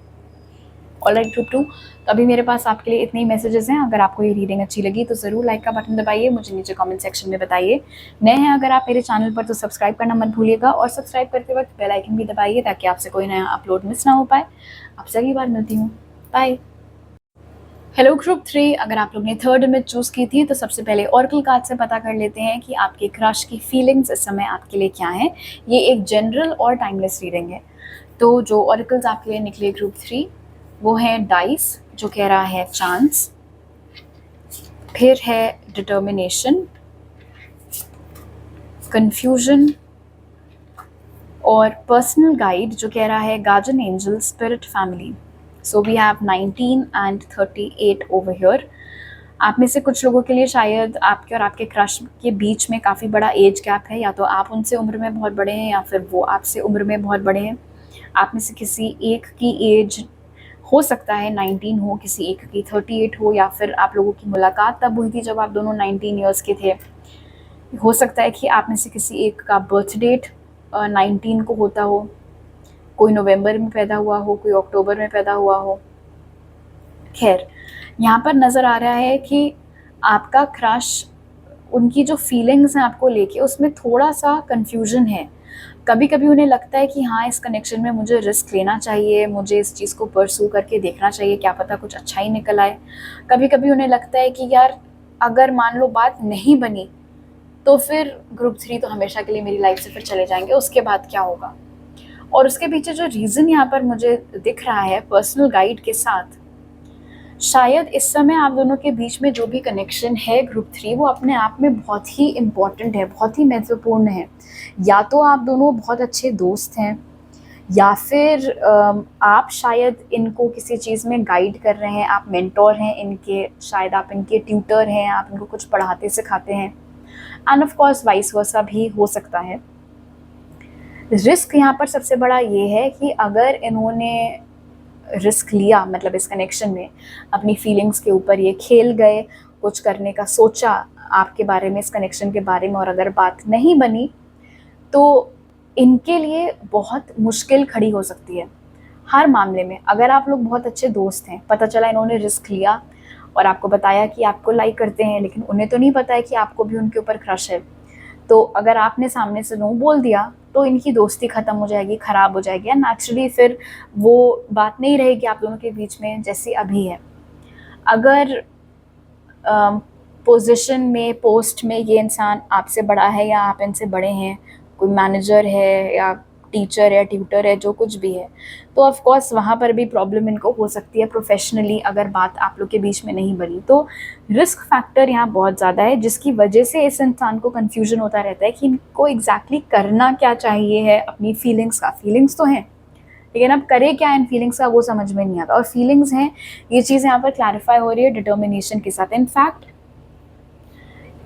ऑलराइट ग्रुप 2, तो अभी मेरे पास आपके लिए इतने ही मैसेजेस हैं। अगर आपको ये रीडिंग अच्छी लगी तो ज़रूर लाइक का बटन दबाइए, मुझे नीचे कमेंट सेक्शन में बताइए। नए हैं अगर आप मेरे चैनल पर तो सब्सक्राइब करना मत भूलिएगा, और सब्सक्राइब करते वक्त बेल आइकन भी दबाइए ताकि आपसे कोई नया अपलोड मिस ना हो पाए। आपसे अगली बार मिलती हूँ, बाय। हेलो ग्रुप 3, अगर आप लोग ने थर्ड इमेज चूज़ की थी तो सबसे पहले ऑरेकल कार्ड से पता कर लेते हैं कि आपके क्रश की फीलिंग्स इस समय आपके लिए क्या हैं। ये एक जनरल और टाइमलेस रीडिंग है। तो जो ऑरेकल्स आपके लिए निकले ग्रुप 3 वो है डाइस जो कह रहा है चांस, फिर है डिटर्मिनेशन, कंफ्यूजन, और पर्सनल गाइड जो कह रहा है guardian angel, spirit, family. So we have 19 and 38 over here. आप में से कुछ लोगों के लिए शायद आपके और आपके क्रश के बीच में काफ़ी बड़ा एज गैप है, या तो आप उनसे उम्र में बहुत बड़े हैं या फिर वो आपसे उम्र में बहुत बड़े हैं। आप में से किसी एक की एज हो सकता है 19 हो, किसी एक की 38 हो, या फिर आप लोगों की मुलाकात तब हुई थी जब आप दोनों 19 ईयर्स के थे। हो सकता है कि आप में से किसी एक का बर्थ डेट 19 को होता हो, कोई नवंबर में पैदा हुआ हो, कोई अक्टूबर में पैदा हुआ हो। खैर, यहाँ पर नज़र आ रहा है कि आपका क्रश, उनकी जो फीलिंग्स हैं आपको लेके, उसमें थोड़ा-सा कन्फ्यूज़न है। कभी-कभी उन्हें लगता है कि हाँ, इस कनेक्शन में मुझे रिस्क लेना चाहिए, मुझे इस चीज़ को परस्यू करके देखना चाहिए, क्या पता कुछ अच्छा ही निकल आए। कभी-कभी उन्हें लगता है कि यार, अगर मान लो बात नहीं बनी, तो फिर ग्रुप 3 तो हमेशा के लिए मेरी लाइफ़ से फिर चले जाएँगे, उसके बाद क्या होगा? और उसके पीछे जो रीज़न यहाँ पर मुझे दिख रहा है पर्सनल गाइड के साथ, शायद इस समय आप दोनों के बीच में जो भी कनेक्शन है ग्रुप 3, वो अपने आप में बहुत ही इम्पोर्टेंट है, बहुत ही महत्वपूर्ण है। या तो आप दोनों बहुत अच्छे दोस्त हैं, या फिर आप शायद इनको किसी चीज़ में गाइड कर रहे हैं, आप मेंटोर हैं इनके, शायद आप इनके ट्यूटर हैं, आप इनको कुछ पढ़ाते सिखाते हैं, end of course vice versa भी हो सकता है। रिस्क यहाँ पर सबसे बड़ा ये है कि अगर इन्होंने रिस्क लिया, मतलब इस कनेक्शन में अपनी फीलिंग्स के ऊपर ये खेल गए, कुछ करने का सोचा आपके बारे में, इस कनेक्शन के बारे में, और अगर बात नहीं बनी, तो इनके लिए बहुत मुश्किल खड़ी हो सकती है हर मामले में। अगर आप लोग बहुत अच्छे दोस्त हैं, पता चला इन्होंने रिस्क लिया और आपको बताया कि आपको लाइक करते हैं, लेकिन उन्हें तो नहीं पता है कि आपको भी उनके ऊपर क्रश है, तो अगर आपने सामने से नो बोल दिया, तो इनकी दोस्ती ख़त्म हो जाएगी, ख़राब हो जाएगी, एंड नेचुरली फिर वो बात नहीं रहेगी आप दोनों के बीच में जैसी अभी है। अगर पोजीशन में, पोस्ट में ये इंसान आपसे बड़ा है या आप इनसे बड़े हैं, कोई मैनेजर है या टीचर है, ट्यूटर है, जो कुछ भी है, तो ऑफ कोर्स वहाँ पर भी प्रॉब्लम इनको हो सकती है प्रोफेशनली, अगर बात आप लोग के बीच में नहीं बनी। तो रिस्क फैक्टर यहाँ बहुत ज़्यादा है, जिसकी वजह से इस इंसान को कन्फ्यूजन होता रहता है कि इनको एग्जैक्टली करना क्या चाहिए है अपनी फीलिंग्स का। फीलिंग्स तो हैं, लेकिन अब करे क्या इन फीलिंग्स का, वो समझ में नहीं आता। और फीलिंग्स हैं, ये चीज़ यहाँ पर क्लैरिफाई हो रही है डिटर्मिनेशन के साथ। इनफैक्ट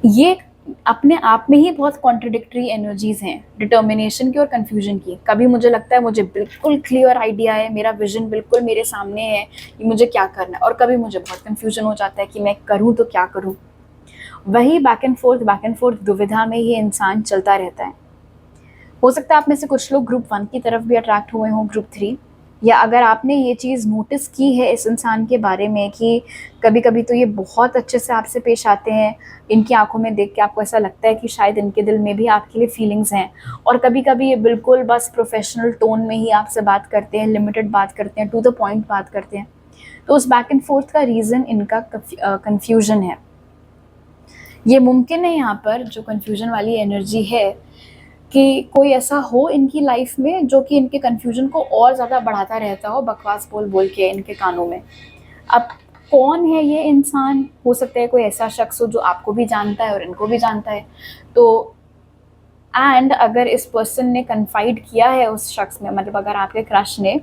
ये अपने आप में ही बहुत कॉन्ट्रडिक्टरी एनर्जीज़ हैं, डिटर्मिनेशन की और कन्फ्यूजन की। कभी मुझे लगता है मुझे बिल्कुल क्लियर आइडिया है, मेरा विजन बिल्कुल मेरे सामने है कि मुझे क्या करना है, और कभी मुझे बहुत कन्फ्यूजन हो जाता है कि मैं करूँ तो क्या करूँ। वही बैक एंड फोर्थ दुविधा में ये इंसान चलता रहता है। हो सकता है आप में से कुछ लोग ग्रुप 1 की तरफ भी अट्रैक्ट हुए हों ग्रुप 3, या अगर आपने ये चीज़ नोटिस की है इस इंसान के बारे में कि कभी-कभी तो ये बहुत अच्छे से आपसे पेश आते हैं, इनकी आँखों में देख के आपको ऐसा लगता है कि शायद इनके दिल में भी आपके लिए फीलिंग्स हैं, और कभी-कभी ये बिल्कुल बस प्रोफ़ेशनल टोन में ही आपसे बात करते हैं, लिमिटेड बात करते हैं, टू द पॉइंट बात करते हैं। तो उस बैक एंड फ़ोर्थ का रीज़न इनका कन्फ्यूज़न है। ये मुमकिन है यहाँ पर जो कन्फ्यूज़न वाली एनर्जी है, कि कोई ऐसा हो इनकी लाइफ में जो कि इनके कन्फ्यूजन को और ज़्यादा बढ़ाता रहता हो, बकवास बोल बोल के इनके कानों में। अब कौन है ये इंसान? हो सकता है कोई ऐसा शख्स हो जो आपको भी जानता है और इनको भी जानता है। तो एंड अगर इस पर्सन ने कन्फाइड किया है उस शख्स में, मतलब अगर आपके क्रश ने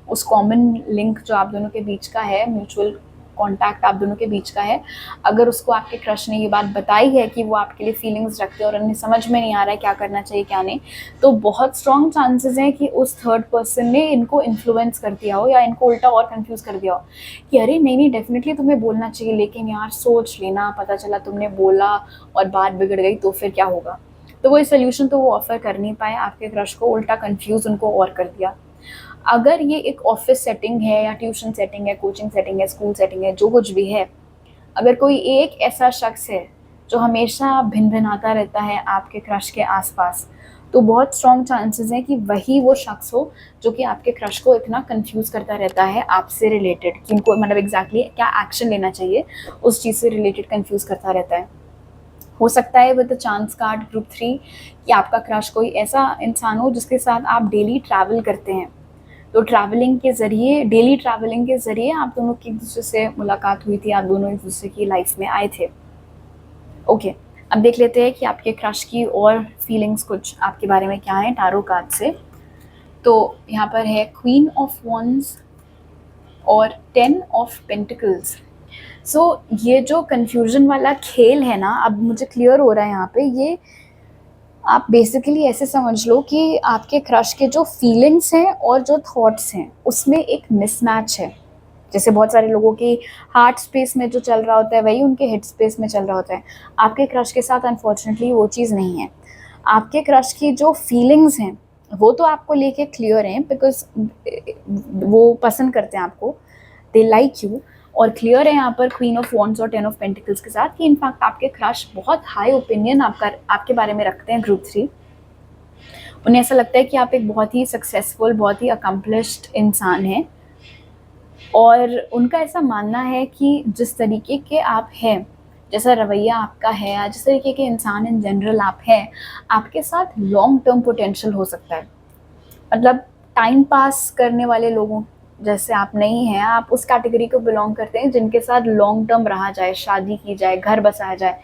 उस कॉमन लिंक जो आप दोनों के बीच का है, म्यूचुअल कॉन्टैक्ट आप दोनों के बीच का है, अगर उसको आपके क्रश ने ये बात बताई है कि वो आपके लिए फीलिंग्स रखते हैं और उन्हें समझ में नहीं आ रहा है क्या करना चाहिए क्या नहीं, तो बहुत स्ट्रॉन्ग चांसेस हैं कि उस थर्ड पर्सन ने इनको इन्फ्लुएंस कर दिया हो, या इनको उल्टा और कंफ्यूज कर दिया हो कि अरे नहीं नहीं, डेफिनेटली तुम्हें बोलना चाहिए, लेकिन यार सोच लेना, पता चला तुमने बोला और बात बिगड़ गई तो फिर क्या होगा। तो वो सोल्यूशन तो वो ऑफ़र कर नहीं पाए, आपके क्रश को उल्टा कंफ्यूज उनको और कर दिया। अगर ये एक ऑफिस सेटिंग है या ट्यूशन सेटिंग है, कोचिंग सेटिंग है, स्कूल सेटिंग है, जो कुछ भी है, अगर कोई एक ऐसा शख्स है जो हमेशा भिन-भिनाता रहता है आपके क्रश के आस-पास, तो बहुत स्ट्रॉन्ग चांसेस हैं कि वही वो शख्स हो जो कि आपके क्रश को इतना कन्फ्यूज़ करता रहता है आपसे रिलेटेड, कि उनको मतलब एग्ज़ैक्टली क्या एक्शन लेना चाहिए, उस चीज़ से रिलेटेड कन्फ्यूज़ करता रहता है। हो सकता है with the chance card group 3 कि आपका क्रश कोई ऐसा इंसान हो जिसके साथ आप डेली ट्रैवल करते हैं। तो ट्रैवलिंग के ज़रिए, डेली ट्रैवलिंग के ज़रिए आप दोनों की एक-दूसरे से मुलाकात हुई थी, आप दोनों एक-दूसरे की लाइफ़ में आए थे। ओके, अब देख लेते हैं कि आपके क्रश की और फीलिंग्स कुछ आपके बारे में क्या हैं टैरो कार्ड से। तो यहाँ पर है क्वीन ऑफ वॉन्ड्स और 10 ऑफ पेंटिकल्स। ये जो कन्फ्यूजन वाला खेल है ना, अब मुझे क्लियर हो रहा है यहाँ पे, ये आप बेसिकली ऐसे समझ लो कि आपके क्रश के जो फीलिंग्स हैं और जो थॉट्स हैं उसमें एक मिसमैच है। जैसे बहुत सारे लोगों की हार्ट स्पेस में जो चल रहा होता है वही उनके हेड स्पेस में चल रहा होता है। आपके क्रश के साथ अनफॉर्चुनेटली वो चीज़ नहीं है। आपके क्रश की जो फीलिंग्स हैं वो तो आपको लेके क्लियर हैं, बिकॉज वो पसंद करते हैं आपको, दे लाइक यू। और क्लियर है यहाँ पर क्वीन ऑफ वॉन्ड्स और 10 ऑफ पेंटिकल्स के साथ कि इनफैक्ट आपके क्रश बहुत हाई ओपिनियन आपके बारे में रखते हैं ग्रुप 3। उन्हें ऐसा लगता है कि आप एक बहुत ही सक्सेसफुल, बहुत ही अकम्पलिश्ड इंसान हैं, और उनका ऐसा मानना है कि जिस तरीके के आप हैं, जैसा रवैया आपका है या जिस तरीके के इंसान इन जनरल आप हैं, आपके साथ लॉन्ग टर्म पोटेंशियल हो सकता है। मतलब टाइम पास करने वाले लोगों जैसे आप नहीं हैं, आप उस कैटेगरी को बिलोंग करते हैं जिनके साथ लॉन्ग टर्म रहा जाए, शादी की जाए, घर बसाया जाए,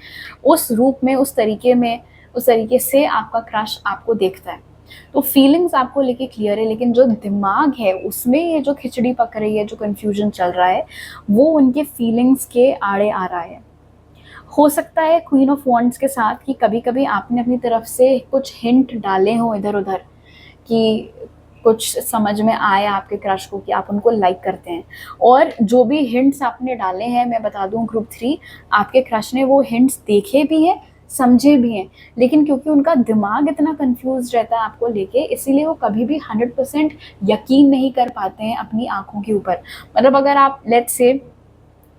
उस रूप में, उस तरीके से आपका क्रश आपको देखता है। तो फीलिंग्स आपको लेके क्लियर है, लेकिन जो दिमाग है उसमें ये जो खिचड़ी पक रही है, जो कन्फ्यूजन चल रहा है, वो उनके फीलिंग्स के आड़े आ रहा है। हो सकता है क्वीन ऑफ वॉन्ड्स के साथ कि कभी कभी आपने अपनी तरफ से कुछ हिंट डाले हों इधर उधर, कि कुछ समझ में आए आपके क्रश को कि आप उनको लाइक करते हैं, और जो भी हिंट्स आपने डाले हैं, मैं बता दूं ग्रुप 3, आपके क्रश ने वो हिंट्स देखे भी हैं, समझे भी हैं, लेकिन क्योंकि उनका दिमाग इतना कंफ्यूज रहता है आपको लेके, इसीलिए वो कभी भी 100% यकीन नहीं कर पाते हैं अपनी आंखों के ऊपर। मतलब अगर आप लेट्स से,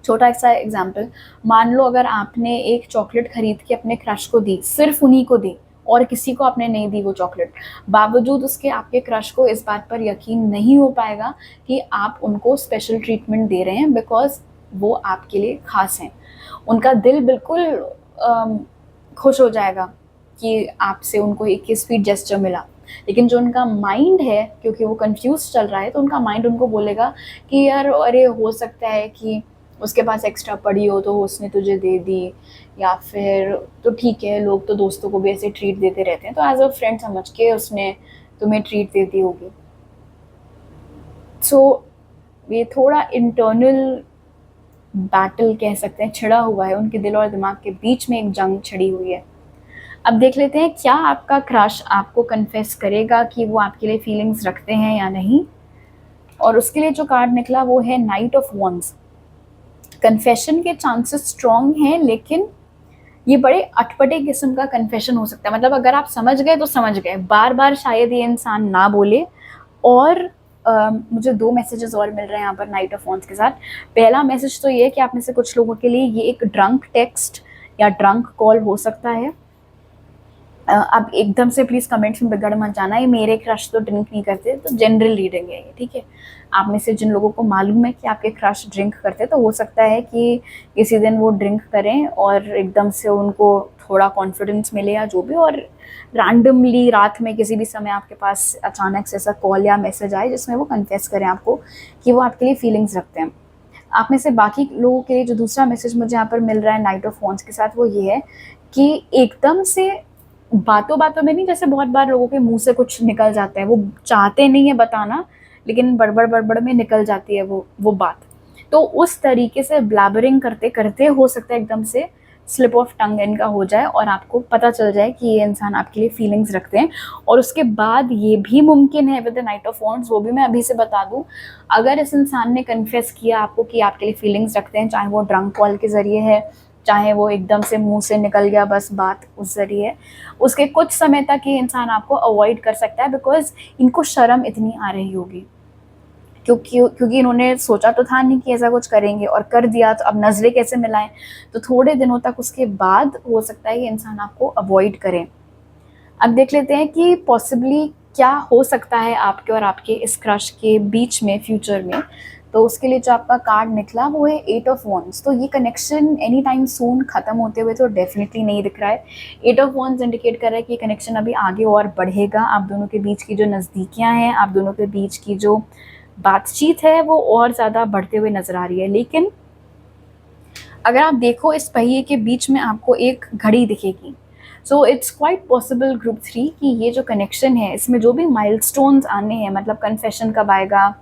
छोटा सा एग्जाम्पल, मान लो अगर आपने एक चॉकलेट खरीद के अपने क्रश को दी, सिर्फ उन्हीं को दी और किसी को आपने नहीं दी वो चॉकलेट, बावजूद उसके आपके क्रश को इस बात पर यकीन नहीं हो पाएगा कि आप उनको स्पेशल ट्रीटमेंट दे रहे हैं, बिकॉज वो आपके लिए खास हैं। उनका दिल बिल्कुल खुश हो जाएगा कि आपसे उनको एक स्वीट जेस्चर मिला, लेकिन जो उनका माइंड है, क्योंकि वो कंफ्यूज चल रहा है, तो उनका माइंड उनको बोलेगा कि यार अरे हो सकता है कि उसके पास एक्स्ट्रा पड़ी हो तो उसने तुझे दे दी, या फिर तो ठीक है, लोग तो दोस्तों को भी ऐसे ट्रीट देते रहते हैं, तो एज अ फ्रेंड समझ के उसने तुम्हें ट्रीट दे दी होगी। सो ये थोड़ा इंटरनल बैटल कह सकते हैं, छिड़ा हुआ है उनके दिल और दिमाग के बीच में, एक जंग छिड़ी हुई है। अब देख लेते हैं क्या आपका क्रश आपको कन्फेस करेगा कि वो आपके लिए फीलिंग्स रखते हैं या नहीं। और उसके लिए जो कार्ड निकला वो है नाइट ऑफ वॉन्ड्स। कन्फेशन के चांसेस स्ट्रॉन्ग हैं, लेकिन ये बड़े अटपटे किस्म का कन्फेशन हो सकता है। मतलब अगर आप समझ गए तो समझ गए, बार बार शायद ये इंसान ना बोले। और मुझे 2 मैसेजेस और मिल रहे हैं यहाँ पर नाइट ऑफ वॉन्ड्स के साथ। पहला मैसेज तो ये है कि आप में से कुछ लोगों के लिए ये एक ड्रंक टेक्स्ट या ड्रंक कॉल हो सकता है। अब एकदम से प्लीज़ कमेंट्स में बिगड़ मत जाना, ये मेरे क्रश तो ड्रिंक नहीं करते, तो जनरल रीडिंग है ये, ठीक है। आप में से जिन लोगों को मालूम है कि आपके क्रश ड्रिंक करते, तो हो सकता है कि किसी दिन वो ड्रिंक करें और एकदम से उनको थोड़ा कॉन्फिडेंस मिले या जो भी, और रैंडमली रात में किसी भी समय आपके पास अचानक से ऐसा कॉल या मैसेज आए जिसमें वो कन्फेस करें आपको कि वो आपके लिए फीलिंग्स रखते हैं। आप में से बाकी लोगों के लिए जो दूसरा मैसेज मुझे यहाँ पर मिल रहा है नाइट ऑफ वॉन्ड्स के साथ, वो ये है कि एकदम से बातों बातों में नहीं, जैसे बहुत बार लोगों के मुंह से कुछ निकल जाता है, वो चाहते नहीं है बताना, लेकिन बड़बड़ बड़बड़ में निकल जाती है वो बात। तो उस तरीके से ब्लैबरिंग करते करते हो सकता है एकदम से स्लिप ऑफ टंग इनका हो जाए और आपको पता चल जाए कि ये इंसान आपके लिए फीलिंग्स रखते हैं। और उसके बाद ये भी मुमकिन है with the night of wands, वो भी मैं अभी से बता दूं, अगर इस इंसान ने कन्फेस किया आपको कि आपके लिए फीलिंग्स रखते हैं, चाहे वो ड्रंक कॉल के ज़रिए है, चाहे वो एकदम से मुंह से निकल गया बस बात उस ज़रिए, उसके कुछ समय तक ये इंसान आपको अवॉइड कर सकता है, बिकॉज इनको शर्म इतनी आ रही होगी, क्योंकि इन्होंने सोचा तो था नहीं कि ऐसा कुछ करेंगे, और कर दिया, तो अब नज़रें कैसे मिलाएं। तो थोड़े दिनों तक उसके बाद हो सकता है ये इंसान आपको अवॉइड करें। अब देख लेते हैं कि पॉसिबली क्या हो सकता है आपके और आपके इस क्रश के बीच में फ्यूचर में। तो उसके लिए जो आपका कार्ड निकला वो है 8 ऑफ वॉन्ड्स। तो ये कनेक्शन एनी टाइम सून ख़त्म होते हुए तो डेफिनेटली नहीं दिख रहा है। 8 ऑफ वॉन्ड्स इंडिकेट कर रहा है कि ये कनेक्शन अभी आगे और बढ़ेगा। आप दोनों के बीच की जो नज़दीकियाँ हैं, आप दोनों के बीच की जो बातचीत है, वो और ज़्यादा बढ़ते हुए नज़र आ रही है। लेकिन अगर आप देखो इस पहिए के बीच में आपको एक घड़ी दिखेगी। So it's quite possible group 3 कि ये जो कनेक्शन है इसमें जो भी माइलस्टोन्स आने हैं, मतलब कन्फेशन कब आएगा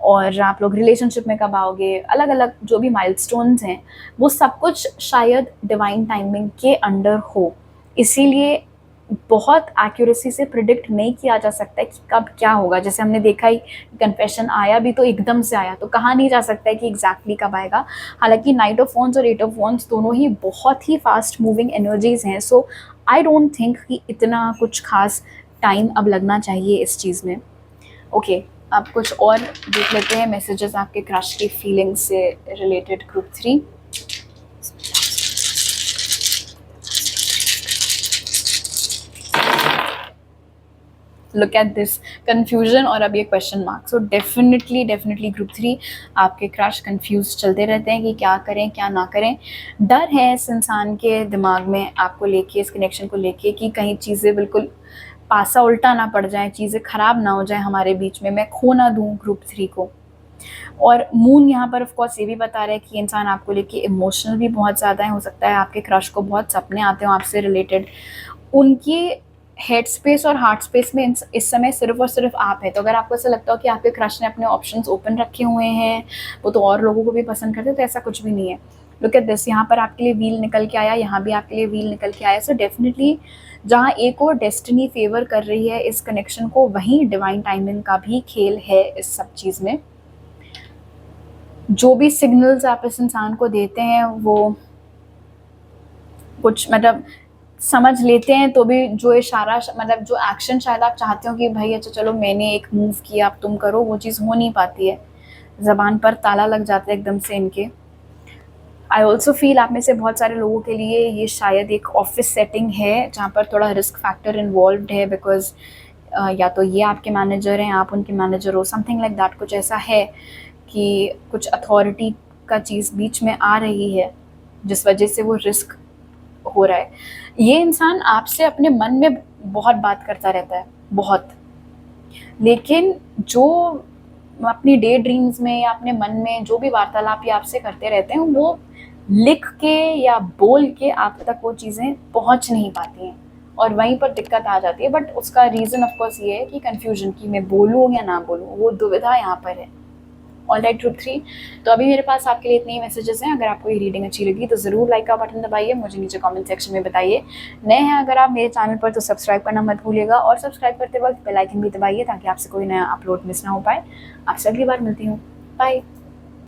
और आप लोग रिलेशनशिप में कब आओगे, अलग अलग जो भी माइलस्टोन्स हैं वो सब कुछ शायद डिवाइन टाइमिंग के अंडर हो। इसीलिए बहुत एक्यूरेसी से प्रिडिक्ट नहीं किया जा सकता है कि कब क्या होगा। जैसे हमने देखा ही कन्फेशन आया भी तो एकदम से आया, तो कहा नहीं जा सकता है कि एग्जैक्टली कब आएगा। हालांकि नाइट ऑफ वॉन्ड्स और एट ऑफ वॉन्ड्स दोनों ही बहुत ही फास्ट मूविंग एनर्जीज हैं, सो आई डोंट थिंक कि इतना कुछ खास टाइम अब लगना चाहिए इस चीज़ में। ओके, अब कुछ और देख लेते हैं मैसेजेस आपके क्रश की फीलिंग्स से related. Group 3, look at this confusion और अब ये question mark. So definitely group 3 आपके क्रश कंफ्यूज चलते रहते हैं कि क्या करें क्या ना करें। डर है इस इंसान के दिमाग में आपको लेके, इस कनेक्शन को लेके, कि कहीं चीज़ें बिल्कुल पासा उल्टा ना पड़ जाए, चीज़ें ख़राब ना हो जाए हमारे बीच में, मैं खो ना दूँ ग्रुप 3 को। और मून यहाँ पर ऑफ कोर्स ये भी बता रहा है कि इंसान आपको लेके इमोशनल भी बहुत ज़्यादा है। हो सकता है आपके क्रश को बहुत सपने आते हो आपसे रिलेटेड, उनकी हेड स्पेस और हार्ट स्पेस में इस समय सिर्फ और सिर्फ आप है। तो अगर आपको ऐसा लगता हो कि आपके क्रश ने अपने ऑप्शंस ओपन रखे हुए हैं, वो तो और लोगों को भी पसंद करते हैं, तो ऐसा कुछ भी नहीं है। लुक एट दिस, यहाँ पर आपके लिए व्हील निकल के आया, यहाँ भी आपके लिए व्हील निकल के आया। सो डेफिनेटली जहाँ एक और डेस्टिनी फेवर कर रही है इस कनेक्शन को, वहीं डिवाइन टाइमिंग का भी खेल है इस सब चीज़ में। जो भी सिग्नल्स आप इस इंसान को देते हैं वो कुछ मतलब समझ लेते हैं, तो भी जो इशारा मतलब जो एक्शन शायद आप चाहते हो कि भाई अच्छा चलो मैंने एक मूव किया अब तुम करो, वो चीज़ हो नहीं पाती है, ज़बान पर ताला लग जाता है एकदम से इनके। आई ऑल्सो फील आप में से बहुत सारे लोगों के लिए ये शायद एक ऑफिस सेटिंग है जहाँ पर थोड़ा रिस्क फैक्टर इन्वॉल्व है, बिकॉज या तो ये आपके मैनेजर हैं, आप उनके मैनेजर हो, समथिंग लाइक दैट। कुछ ऐसा है कि कुछ अथॉरिटी का चीज़ बीच में आ रही है जिस वजह से वो रिस्क हो रहा है। ये इंसान आपसे अपने मन में बहुत बात करता रहता है, बहुत, लेकिन जो अपनी डे ड्रीम्स में या अपने मन में जो भी वार्तालाप ये आपसे करते रहते हैं वो लिख के या बोल के आप तक वो चीज़ें पहुंच नहीं पाती हैं, और वहीं पर दिक्कत आ जाती है। बट उसका रीज़न ऑफ कोर्स ये है कि कन्फ्यूजन, कि मैं बोलूँ या ना बोलूँ, वो दुविधा यहाँ पर है। ऑल राइट ग्रुप 3, तो अभी मेरे पास आपके लिए इतने ही मैसेजेस हैं। अगर आपको ये रीडिंग अच्छी लगी तो ज़रूर लाइक का बटन दबाइए, मुझे नीचे कमेंट सेक्शन में बताइए। नए हैं अगर आप मेरे चैनल पर तो सब्सक्राइब करना मत भूलिएगा, और सब्सक्राइब करते वक्त बेल आइकन भी दबाइए ताकि आपसे कोई नया अपलोड मिस ना हो पाए। आपसे अगली बार मिलती हूँ, बाय।